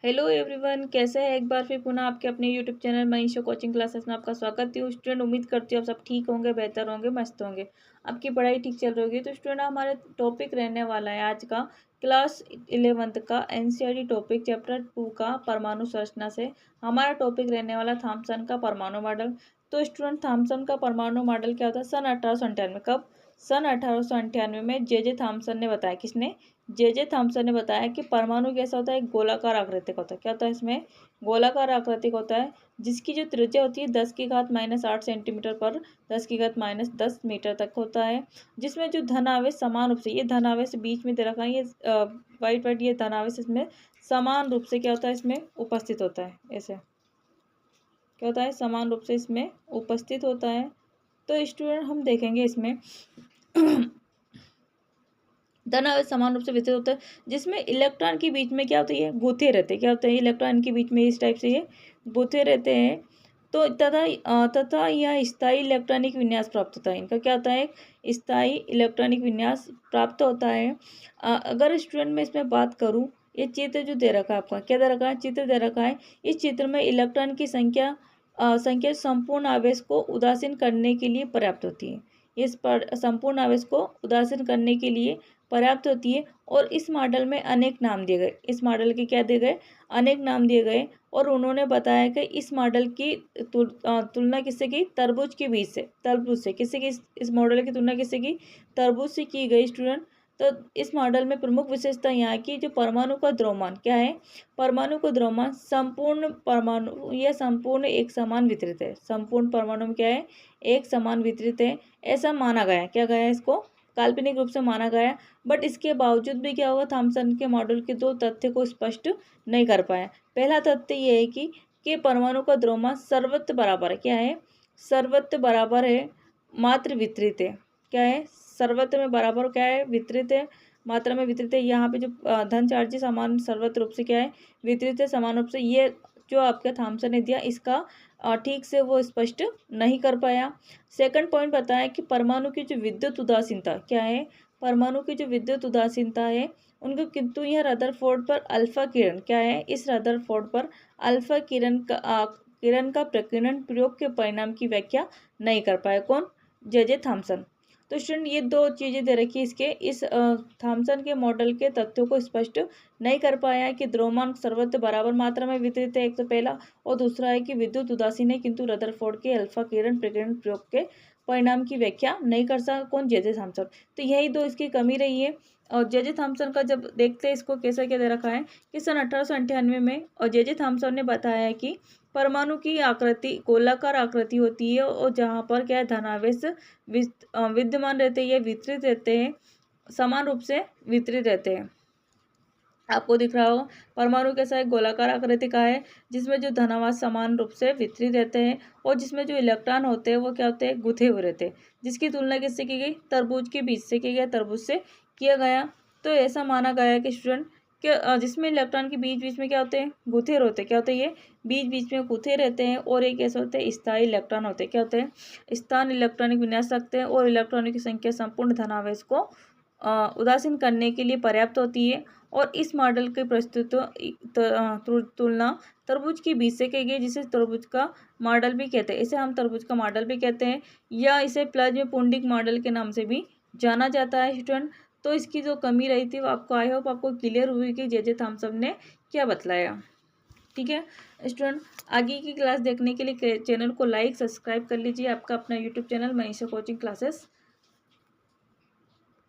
Hello everyone, कैसे हैं। एक बार फिर पुनः आपके अपने YouTube channel Manisha coaching classes में आपका स्वागत है। स्टूडेंट, उम्मीद करती हूँ आप सब ठीक होंगे, बेहतर होंगे, मस्त होंगे, आपकी पढ़ाई ठीक चल रही होगी। तो स्टूडेंट, हमारे टॉपिक रहने वाला है आज का क्लास 11th का एनसीईआरटी टॉपिक चैप्टर 2 का परमाणु संरचना से। हमारा टॉपिक रहने वाला थॉमसन का परमाणु मॉडल। तो स्टूडेंट, थॉमसन का परमाणु मॉडल क्या होता है? सन 1898। कब? सन 1898 में जे थॉमसन ने बताया। किसने? जे थॉमसन ने बताया कि परमाणु कैसा होता है? एक गोलाकार आकृति का होता है। क्या होता है इसमें? गोलाकार आकृति का होता है, जिसकी जो त्रिज्या होती है 10⁻⁻8 सेंटीमीटर पर 10⁻10 मीटर तक होता है। जिसमें जो धन आवेश समान रूप से, ये धन आवेश बीच में दे रखा है, ये वाइट वाइट ये धन आवेश इसमें समान रूप से क्या होता है? इसमें उपस्थित होता है। ऐसे क्या होता है? समान रूप से इसमें उपस्थित होता है। तो स्टूडेंट, हम देखेंगे इसमें धन आवेश समान रूप से वितरित होता है, जिसमें इलेक्ट्रॉन के बीच में क्या होता है? ये गुथे रहते हैं। क्या होते हैं? इलेक्ट्रॉन के बीच में इस टाइप से ये गुथे रहते हैं। तो तथा यह स्थायी इलेक्ट्रॉनिक विन्यास प्राप्त होता है। इनका क्या होता है? स्थायी इलेक्ट्रॉनिक विन्यास प्राप्त होता है। अगर स्टूडेंट में इसमें बात करूँ, ये चित्र जो दे रखा है आपका, क्या दे रखा है? चित्र दे रखा है। इस चित्र में इलेक्ट्रॉन की संख्या संपूर्ण आवेश को उदासीन करने के लिए पर्याप्त होती है। इस पर संपूर्ण आवेश को उदासीन करने के लिए पर्याप्त होती है। और इस मॉडल में अनेक नाम दिए गए। इस मॉडल के क्या दिए गए? अनेक नाम दिए गए। और उन्होंने बताया कि इस मॉडल की तुलना किससे की? तरबूज के बीज से। तरबूज से किससे की? इस मॉडल की तुलना किससे की? तरबूज से की गई। स्टूडेंट, तो इस मॉडल में प्रमुख विशेषता यहाँ की, जो परमाणु का द्रव्यमान क्या है? परमाणु का द्रव्यमान संपूर्ण परमाणु या संपूर्ण एक समान वितरित है। संपूर्ण परमाणु में क्या है? एक समान वितरित है, ऐसा माना गया है। क्या गया है? इसको काल्पनिक रूप से माना गया। बट इसके बावजूद भी क्या हुआ? थॉमसन के मॉडल के दो तथ्य को स्पष्ट नहीं कर पाया। पहला तथ्य ये है कि परमाणु का द्रव्यमान सर्वत्र बराबर है। क्या है? सर्वत्र बराबर है, मात्र वितरित है। क्या है? सर्वत्र में बराबर क्या है? वितरित है, मात्रा में वितरित है। यहाँ पे जो धन चार्ज समान सर्वत्र रूप से क्या है? वितरित है, समान रूप से। ये जो आपका थॉमसन ने दिया, इसका ठीक से वो स्पष्ट नहीं कर पाया। सेकंड पॉइंट बताया कि परमाणु की जो विद्युत उदासीनता क्या है? परमाणु की जो विद्युत उदासीनता है उनको, किंतु यह रदरफोर्ड पर अल्फा किरण क्या है? इस रदरफोर्ड पर अल्फा किरण का प्रकीर्णन प्रयोग के परिणाम की व्याख्या नहीं कर पाए। कौन? J Thomson. तो स्टूडेंट, ये दो चीजें दे रखी इसके, इस थॉमसन के मॉडल के तथ्यों को स्पष्ट नहीं कर पाया है कि द्रव्यमान सर्वत्र बराबर मात्रा में वितरित है, एक तो पहला। और दूसरा है कि विद्युत उदासीन है, किंतु रदरफोर्ड के अल्फा किरण प्रकीर्णन प्रयोग के परिणाम की व्याख्या नहीं कर सका। कौन? J Thomson. तो यही दो इसकी कमी रही है। और जे थॉमसन का जब देखते हैं, इसको कैसा क्या दे रखा है कि सन 1898 में और जे थॉमसन ने बताया है कि परमाणु की आकृति गोलाकार आकृति होती है, और जहाँ पर क्या है? धनावेश विद्यमान रहते हैं, ये वितरित रहते हैं, समान रूप से वितरित रहते हैं। आपको दिख रहा होगा परमाणु कैसा है? गोलाकार आकृति का है, जिसमें जो धनावेश समान रूप से वितरित रहते हैं, और जिसमें जो इलेक्ट्रॉन होते हैं वो क्या होते हैं? गुथे हुए रहते हैं। जिसकी तुलना किससे की गई? तरबूज के बीज से की गई, तरबूज से किया गया। तो ऐसा माना गया है कि स्टूडेंट कि जिसमें इलेक्ट्रॉन के बीच बीच में क्या होते हैं? गुथे रहते हैं। क्या होते हैं? ये बीच बीच में गुथे रहते हैं। और एक ऐसे होते हैं स्थायी इलेक्ट्रॉन होते हैं। क्या होते हैं? स्थान इलेक्ट्रॉनिक विन्यास रखते हैं, और इलेक्ट्रॉनों की संख्या संपूर्ण धनावेश को उदासीन करने के लिए पर्याप्त होती है। और इस मॉडल के प्रस्तुत तुलना तरबूज के बीज से की गई, जिसे तरबूज का मॉडल भी कहते हैं। इसे हम तरबूज का मॉडल भी कहते हैं, या इसे प्लाज्मा पुंडिक मॉडल के नाम से भी जाना जाता है। स्टूडेंट, तो इसकी जो कमी रही थी वो आपको, आई होप आपको क्लियर हुई कि जे थॉमसन ने क्या बतलाया। ठीक है स्टूडेंट, आगे की क्लास देखने के लिए चैनल को लाइक सब्सक्राइब कर लीजिए। आपका अपना YouTube channel Manisha coaching classes